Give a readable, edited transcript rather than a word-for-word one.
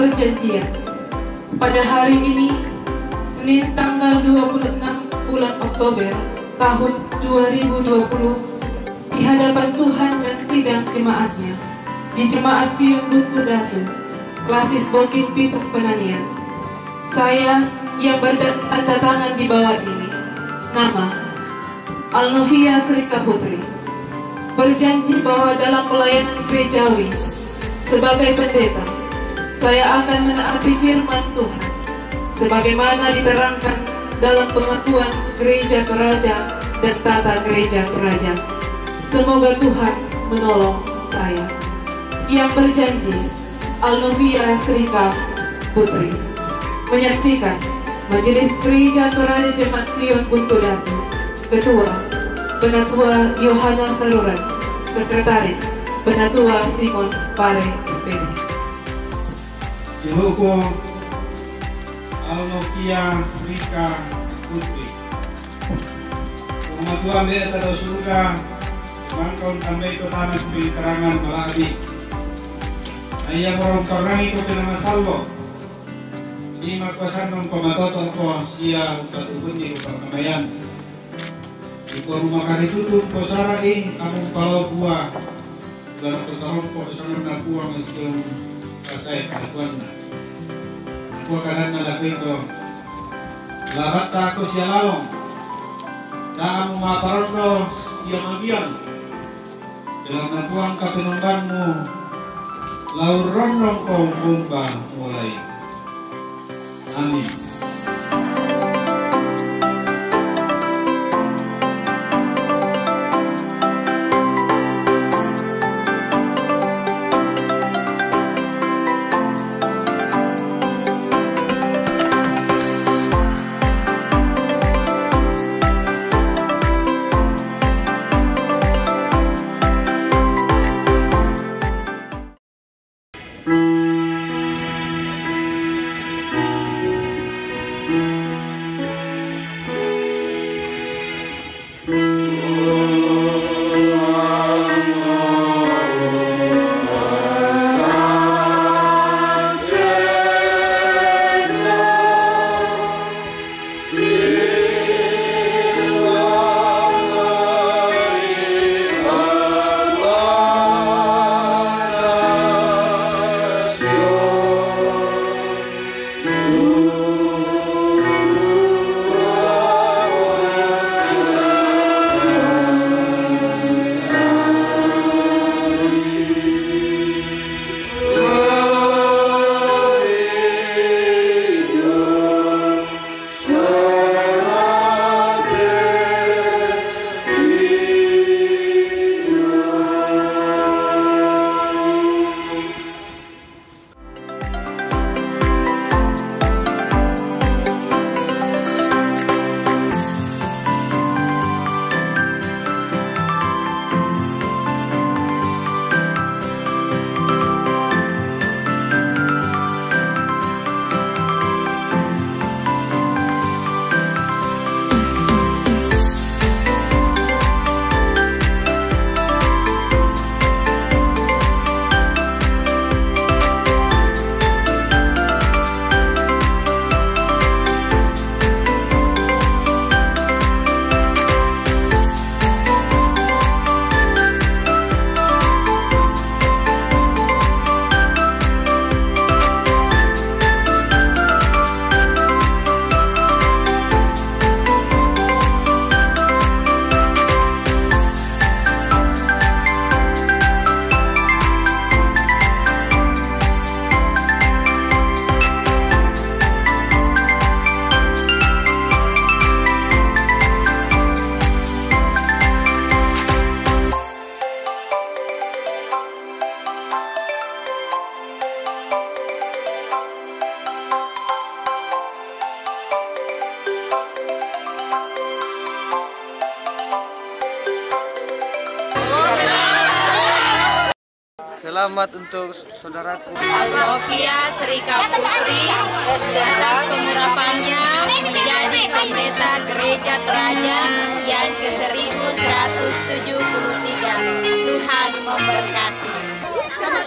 perjanjian. Pada hari ini, Senin tanggal 26 bulan Oktober tahun 2020, di hadapan Tuhan dan sidang jemaatnya, di Jemaat Sion Buntu Datu, Klasis Bokin Pitung Penanian, saya yang bertanda tangan di bawah ini, nama Alnovia Srika Putri, berjanji bahwa dalam pelayanan gerejawi sebagai pendeta, saya akan menaati firman Tuhan sebagaimana diterangkan dalam pengakuan gereja Toraja dan tata gereja Toraja. Semoga Tuhan menolong saya. Yang berjanji, Alnovia Srika Putri. Menyaksikan Majelis Gereja Toraja Jemaat Sion Buntu Datu. Ketua, Penatua Yohana Saluran. Sekretaris, Penatua Simon Pare SPD. Dihukum Alnovia Srika Putri. Pematuan beta do surga, mangkon tambay ko tanan pinterangan maladi. Ayah orang karangi ko pinamasalvo. Di magpasan ng pamatoto ko siya upatubun niya upakamayan. Iko rumah karitutum ko saraing among palaw buwa. Dalam pagkaroon ko kasangan na buwa masyong kasay kalikuan na. Ako kanan na lapin ko. Lahat ta ako siya lalong. Daan mo makaroon ko siya magiyan. Dalam nabuang kapinunggan mo, laurong ko bumba mulai. Amin. Selamat untuk saudaraku Alnovia Srika Putri atas pengurapannya menjadi pendeta Gereja Toraja yang ke-1173. Tuhan memberkati. Selamat